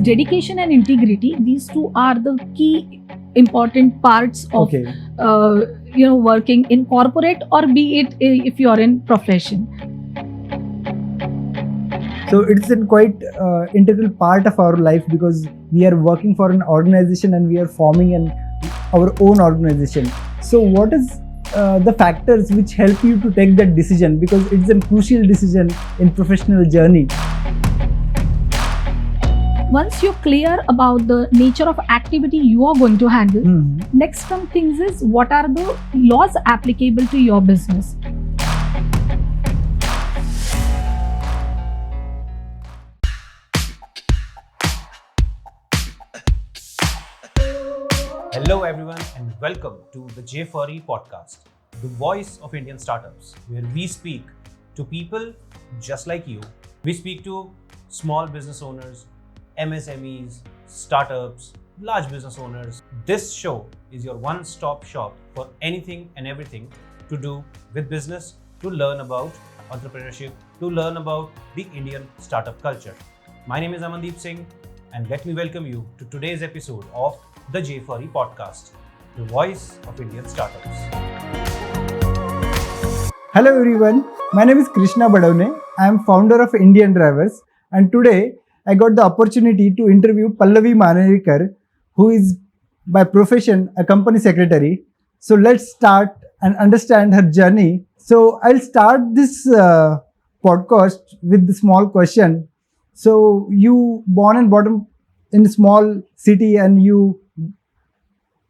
dedication and integrity, these two are the key important parts of working in corporate, or be it if you are in profession. So it's a quite integral part of our life, because we are working for an organization and we are forming our own organization. So what is the factors which help you to take that decision, because it's a crucial decision in professional journey? Once you're clear about the nature of activity you are going to handle, next come things is, what are the laws applicable to your business? Hello everyone and welcome to the J4E podcast, the voice of Indian startups, where we speak to people just like you. We speak to small business owners, MSMEs, startups, large business owners. This show is your one-stop shop for anything and everything to do with business, to learn about entrepreneurship, to learn about the Indian startup culture. My name is Amandeep Singh, and let me welcome you to today's episode of the J4E podcast, the voice of Indian startups. Hello everyone, my name is Krishna Badawane. I am founder of Indian Drivers, and today I got the opportunity to interview Pallavi Manerikar, who is by profession a company secretary. So let's start and understand her journey. So I'll start this podcast with the small question. So you born and brought up in a small city, and you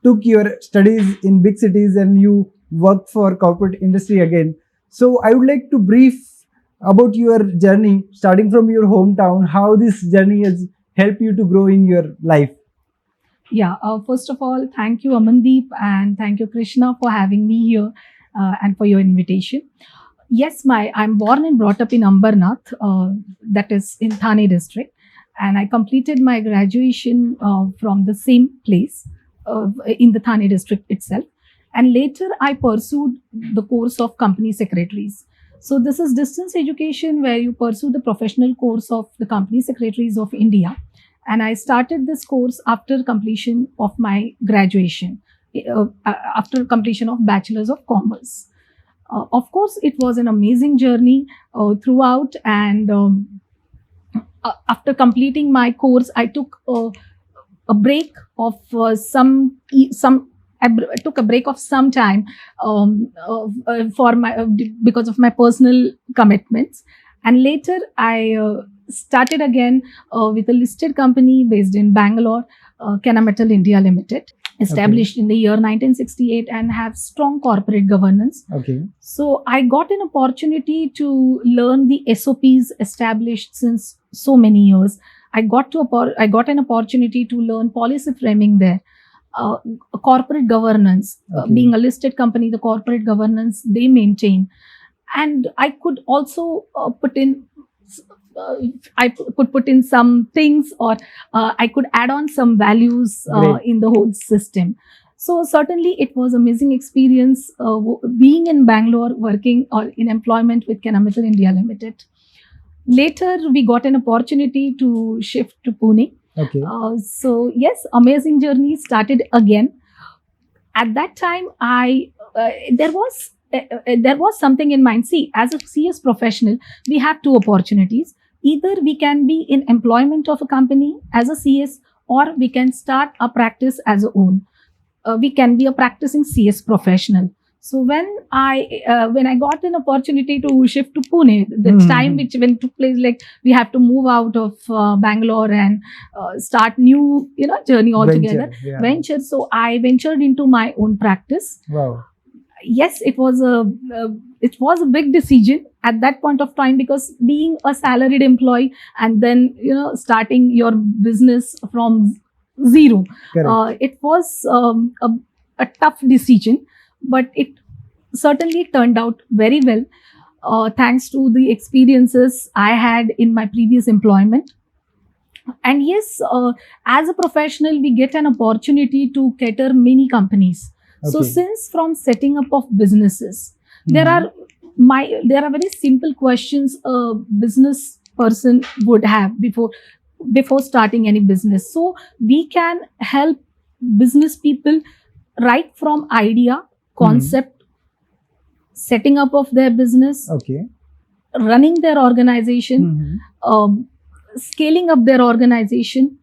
took your studies in big cities, and you worked for corporate industry again. So I would like to brief about your journey, starting from your hometown, how this journey has helped you to grow in your life. Yeah, first of all, thank you Amandeep, and thank you Krishna for having me here and for your invitation. Yes, I'm born and brought up in Ambernath, that is in Thane district, and I completed my graduation from the same place in the Thane district itself. And later I pursued the course of company secretaries. So this is distance education, where you pursue the professional course of the company secretaries of India. And I started this course after completion of my graduation, after completion of Bachelor's of Commerce. Of course, it was an amazing journey throughout, and after completing my course, I took a break of some time because of my personal commitments, and later I started again with a listed company based in Bangalore, Kennametal India Limited, established in the year 1968, and have strong corporate governance. So I got an opportunity to learn the SOPs established since so many years. I got an opportunity to learn policy framing there, corporate governance. Being a listed company, the corporate governance they maintain, and I could also put in some things, or I could add on some values in the whole system. So certainly it was an amazing experience being in Bangalore, working or in employment with Kennametal India Limited. Later we got an opportunity to shift to Pune. So yes, amazing journey started again. At that time, there was something in mind. See, as a CS professional, we have two opportunities. Either we can be in employment of a company as a CS, or we can start a practice as a own. We can be a practicing CS professional. So when I got an opportunity to shift to Pune, the time when took place, like we have to move out of Bangalore and start new journey altogether, venture. So I ventured into my own practice. Wow. Yes, it was a big decision at that point of time, because being a salaried employee and then starting your business from zero, it was a tough decision, but it certainly turned out very well, thanks to the experiences I had in my previous employment. And yes, as a professional, we get an opportunity to cater many companies. So since from setting up of businesses, there are very simple questions a business person would have before. before starting any business. So we can help business people right from idea, concept, setting up of their business, Okay. running their organization, scaling up their organization,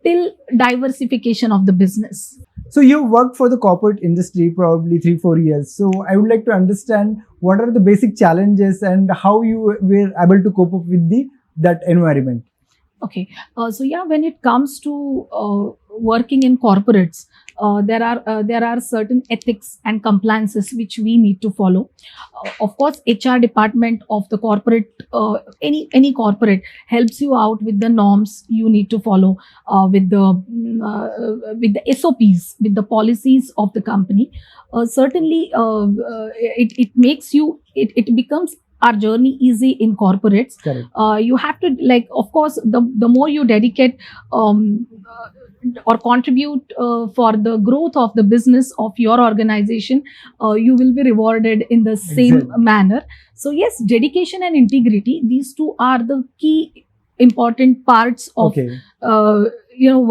till diversification of the business. So you worked for the corporate industry probably 3-4 years. So I would like to understand what are the basic challenges and how you were able to cope up with that environment. Okay, so yeah, when it comes to working in corporates, there are certain ethics and compliances which we need to follow. Of course, HR department of the corporate, any corporate helps you out with the norms you need to follow, with the SOPs, with the policies of the company. Certainly, it makes you, it becomes our journey easy in corporates. Correct. You have to, like, of course, the more you dedicate or contribute for the growth of the business of your organization, you will be rewarded in the same Exactly. manner. So yes, dedication and integrity, these two are the key important parts of Okay.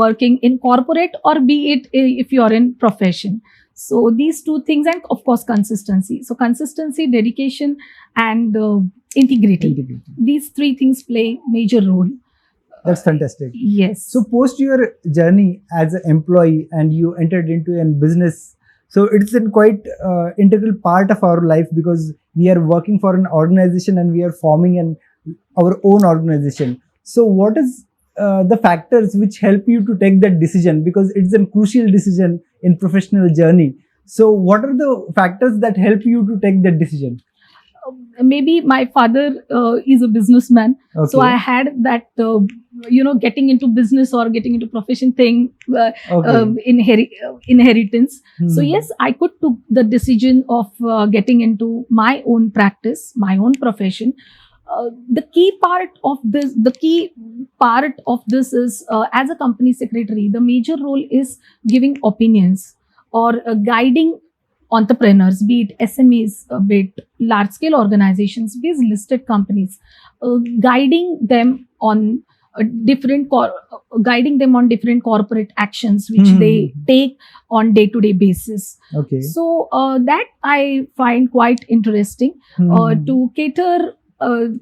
working in corporate, or be it if you are in profession. So these two things, and of course consistency. So consistency, dedication, and integrity. Integrity. These three things play major role. That's fantastic. Yes. So post your journey as an employee and you entered into a business. So it's a quite integral part of our life, because we are working for an organization and we are forming our own organization. So what is the factors which help you to take that decision, because it's a crucial decision in professional journey. So what are the factors that help you to take that decision? Maybe my father is a businessman, Okay. so I had that getting into business or getting into profession thing, Okay. inheritance. So Hmm. yes, I could took the decision of getting into my own practice, my own profession. The key part of this is, as a company secretary, the major role is giving opinions or guiding entrepreneurs, be it SMEs, be it large scale organizations, be it listed companies, guiding them on different corporate actions which they take on day-to-day basis. Okay. So that I find quite interesting, to cater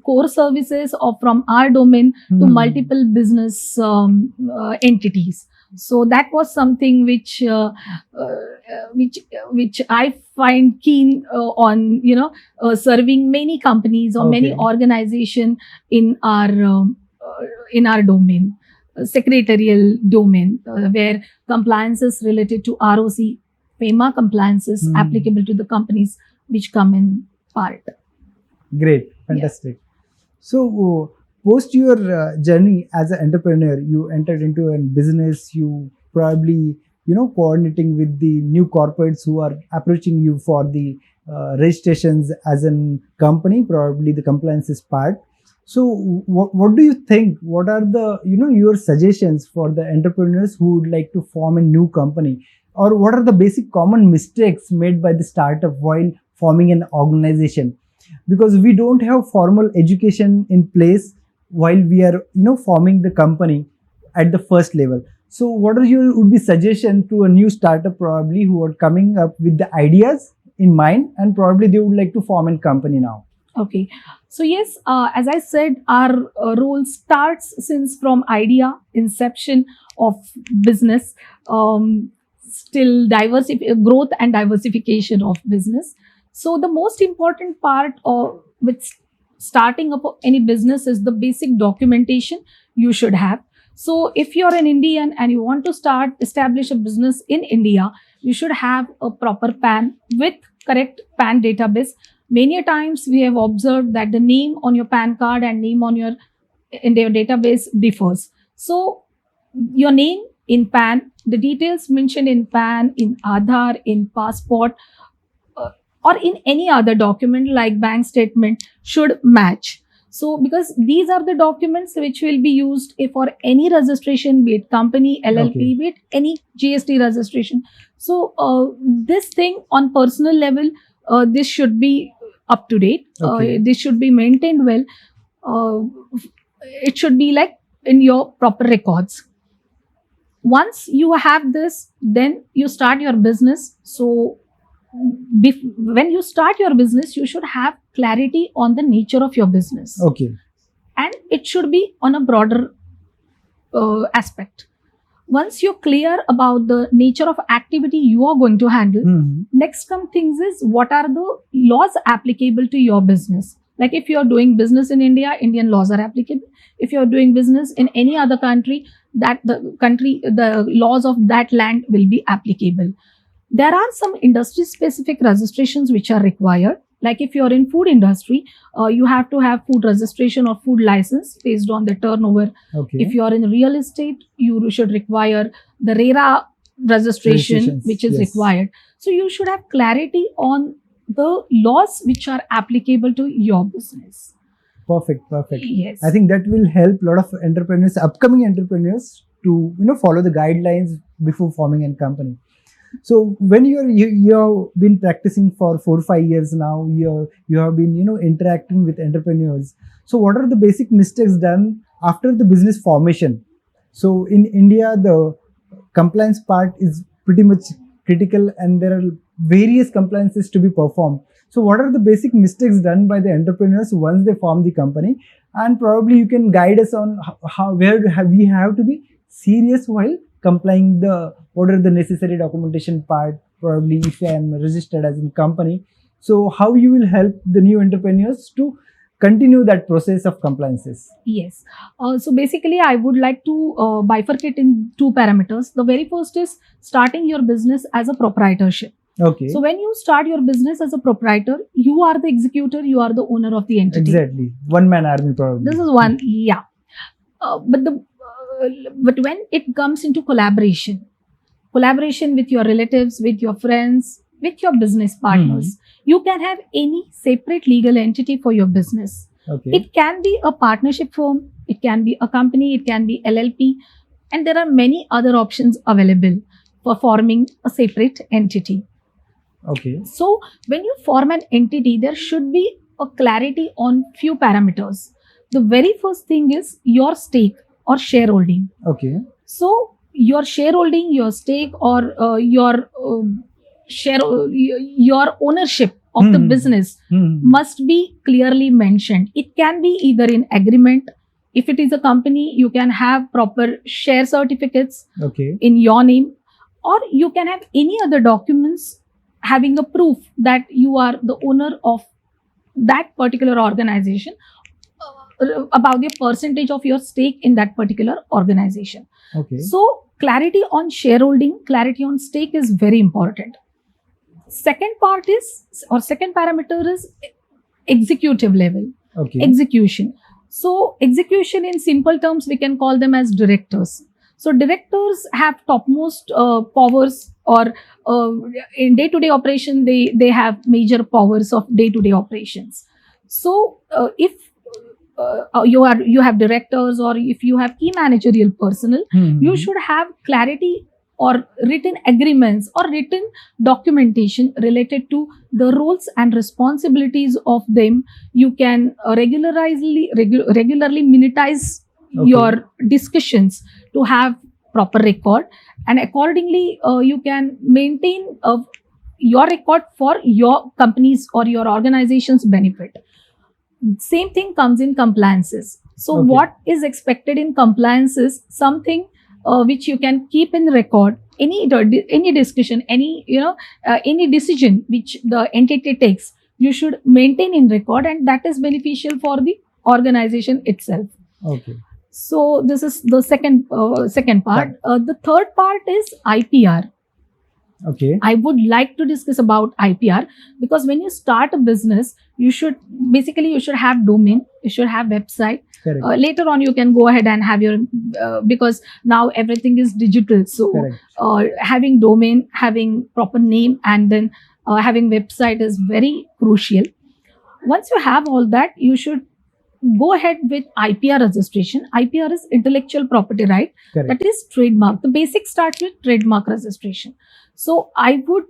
core services from our domain to multiple business entities. So that was something which I find keen on, serving many companies or many Okay. organization in our domain, secretarial domain, where compliances related to ROC, FEMA compliances applicable to the companies which come in part. Great, fantastic. So, post your journey as an entrepreneur, you entered into a business. You probably, coordinating with the new corporates who are approaching you for the registrations as a company. Probably the compliances part. So, what do you think? What are the your suggestions for the entrepreneurs who would like to form a new company, or what are the basic common mistakes made by the startup while forming an organization? Because we don't have formal education in place while we are forming the company at the first level. So what are your would be suggestion to a new startup probably who are coming up with the ideas in mind, and probably they would like to form a company now? Okay, so yes, as I said, our role starts since from idea, inception of business, still growth and diversification of business. So the most important part of with starting up any business is the basic documentation you should have. So if you're an Indian and you want to establish a business in India, you should have a proper PAN with correct PAN database. Many times we have observed that the name on your PAN card and name in your database differs. So your name in PAN, the details mentioned in PAN, in Aadhaar, in passport, or in any other document like bank statement should match. So because these are the documents which will be used for any registration, be it company, LLP, Okay. be it any GST registration. So this thing on personal level, this should be up to date. Okay. This should be maintained well. It should be like in your proper records. Once you have this, then you start your business. So when you start your business, you should have clarity on the nature of your business, Okay. and it should be on a broader aspect. Once you're clear about the nature of activity you are going to handle, next come things is what are the laws applicable to your business. Like if you're doing business in India, Indian laws are applicable. If you're doing business in any other country, the laws of that land will be applicable. There are some industry specific registrations which are required. Like if you're in food industry, you have to have food registration or food license based on the turnover. Okay. If you're in real estate, you should require the RERA registration, which is required. So you should have clarity on the laws which are applicable to your business. Perfect. Yes. I think that will help a lot of entrepreneurs, upcoming entrepreneurs, to follow the guidelines before forming a company. So when you've been practicing for 4-5 years now, you have been interacting with entrepreneurs. So what are the basic mistakes done after the business formation? So in India, the compliance part is pretty much critical, and there are various compliances to be performed. So what are the basic mistakes done by the entrepreneurs once they form the company? And probably you can guide us on where we have to be serious while complying what are the necessary documentation part, probably if I am registered as a company. So how you will help the new entrepreneurs to continue that process of compliances? Yes. So basically, I would like to bifurcate in 2 parameters. The very first is starting your business as a proprietorship. Okay. So when you start your business as a proprietor, you are the executor, you are the owner of the entity. Exactly. One man army probably. This is one, yeah. But when it comes into collaboration with your relatives, with your friends, with your business partners, you can have any separate legal entity for your business. Okay. It can be a partnership firm, it can be a company, it can be LLP, and there are many other options available for forming a separate entity. Okay. So when you form an entity, there should be a clarity on few parameters. The very first thing is your stake or shareholding. Okay. So your shareholding, your stake, or your ownership of the business must be clearly mentioned. It can be either in agreement. If it is a company, you can have proper share certificates in your name, or you can have any other documents having a proof that you are the owner of that particular organization, about the percentage of your stake in that particular organization. Okay. So clarity on shareholding, clarity on stake is very important. Second parameter is executive level. Okay. Execution. So execution, in simple terms, we can call them as directors. So directors have topmost powers, or in day-to-day operation, they have major powers of day-to-day operations. So if you have directors, or if you have key managerial personnel, you should have clarity or written agreements or written documentation related to the roles and responsibilities of them. You can regularly minutize your discussions to have proper record, and accordingly you can maintain your record for your company's or your organization's benefit. Same thing comes in compliances. So what is expected in compliances, something which you can keep in record. Any discussion, any decision which the entity takes, you should maintain in record, and that is beneficial for the organization itself. Okay. So this is the second part. The third part is IPR. Okay. I would like to discuss about IPR, because when you start a business, you should have domain, you should have website. Later on, you can go ahead and have your, because now everything is digital. So having domain, having proper name, and then having website is very crucial. Once you have all that, you should go ahead with IPR registration. IPR is intellectual property right. That is trademark. The basic starts with trademark registration. So I would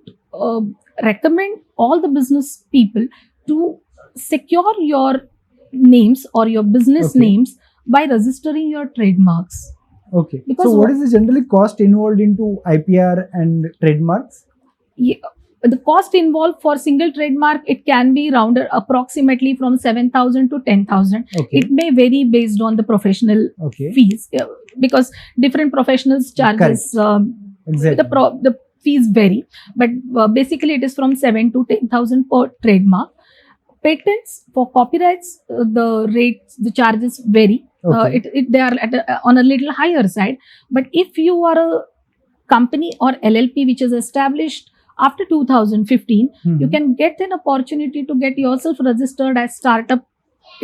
recommend all the business people to secure your names or your business names by registering your trademarks. Okay. Because so what is the generally cost involved into IPR and trademarks? Yeah, the cost involved for single trademark, it can be rounded approximately from 7,000 to 10,000. Okay. It may vary based on the professional Okay. fees, because different professionals charges, Exactly. the fees vary, but basically it is from 7 to 10,000 per trademark. Patents, for copyrights, the charges vary. Okay. They are on a little higher side. But if you are a company or LLP which is established after 2015, Mhm. you can get an opportunity to get yourself registered as Startup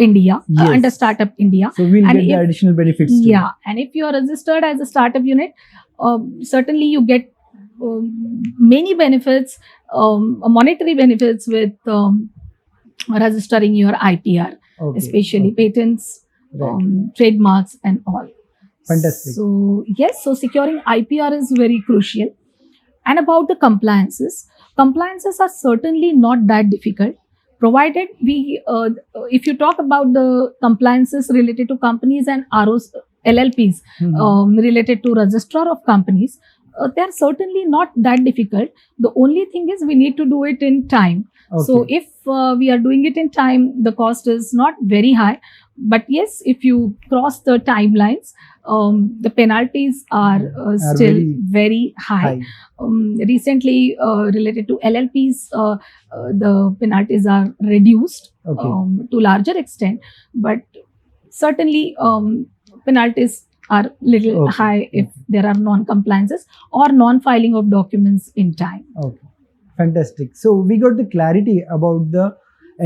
India, Yes. under Startup India. So we'll And get the if- additional benefits too. Yeah, and if you are registered as a startup unit, certainly you get many benefits, monetary benefits with registering your IPR, Okay. especially Okay. patents, Right. trademarks, and all. Fantastic. So yes, so securing IPR is very crucial. And about the compliances are certainly not that difficult, provided if you talk about the compliances related to companies and ROs, LLPs, Mhm. related to registrar of companies, they are certainly not that difficult. The only thing is we need to do it in time. Okay. So if we are doing it in time, the cost is not very high. But yes, if you cross the timelines, the penalties are still very high. Recently, related to LLPs, the penalties are reduced Okay. to larger extent, but certainly penalties are little Okay. high if Okay. there are non-compliances or non-filing of documents in time. Okay. Fantastic. So we got the clarity about the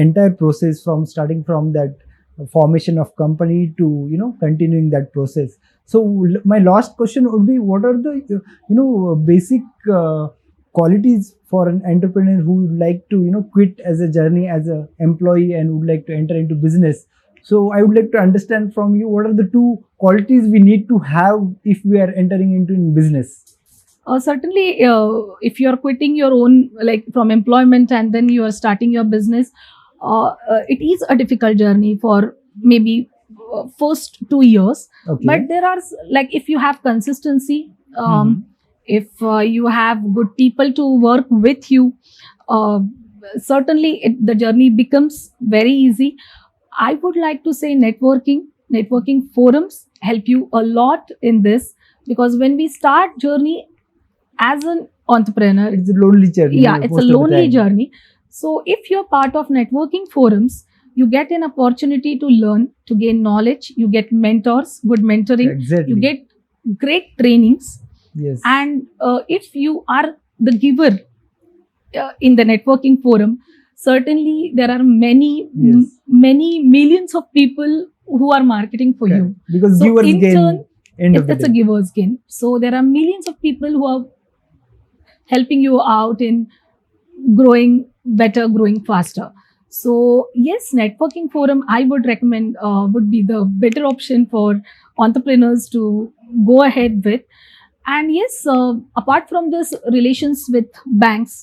entire process from starting from that formation of company to continuing that process. So my last question would be, what are the basic qualities for an entrepreneur who would like to quit as a journey as an employee and would like to enter into business? So I would like to understand from you, what are the two qualities we need to have if we are entering into business? Certainly, if you are quitting your own, like from employment, and then you are starting your business, it is a difficult journey for maybe first 2 years. Okay. But there are, like, if you have consistency, Mhm. if you have good people to work with you, certainly the journey becomes very easy. I would like to say networking forums help you a lot in this, because when we start journey as an entrepreneur, It's a lonely journey. yeah, it's a most of the lonely time. journey. So if you're part of networking forums, you get an opportunity to learn, to gain knowledge, you get mentors, good mentoring, Exactly. you get great trainings. Yes. And if you are the giver in the networking forum, certainly there are many Yes. many millions of people who are marketing for Correct. you. Because So givers in gain turn, end of the it's a day. giver's gain. So there are millions of people who are helping you out in growing better, growing faster. So yes, networking forum I would recommend would be the better option for entrepreneurs to go ahead with. And yes, apart from this, relations with banks,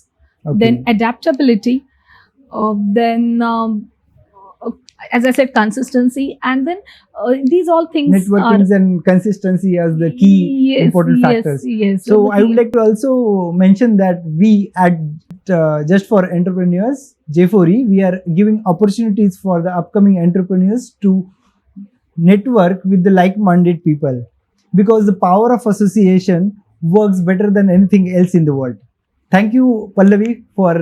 Okay. then adaptability, then as I said, consistency, and then these all things Networking and consistency as the key Yes, important yes, factors. yes. So the I would key- like to also mention that we at Just for Entrepreneurs, J4E, we are giving opportunities for the upcoming entrepreneurs to network with the like-minded people, because the power of association works better than anything else in the world. Thank you, Pallavi, for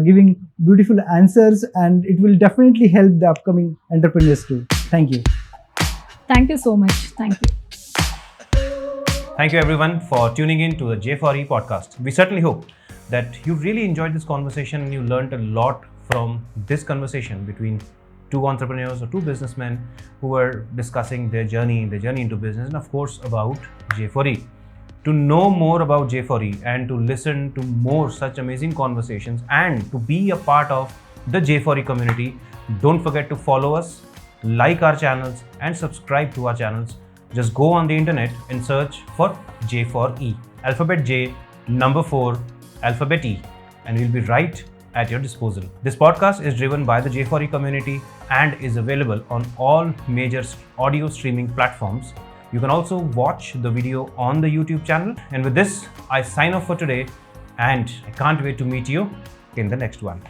giving beautiful answers, and it will definitely help the upcoming entrepreneurs too. Thank you. Thank you so much. Thank you. Thank you everyone for tuning in to the J4E podcast. We certainly hope that you really enjoyed this conversation and you learned a lot from this conversation between two entrepreneurs or two businessmen who were discussing their journey into business, and of course about J4E. To know more about J4E and to listen to more such amazing conversations and to be a part of the J4E community, don't forget to follow us, like our channels and subscribe to our channels. Just go on the internet and search for J4E, alphabet J, number 4, alphabet E, and we'll be right at your disposal. This podcast is driven by the J4E community and is available on all major audio streaming platforms. You can also watch the video on the YouTube channel. And with this, I sign off for today, and I can't wait to meet you in the next one.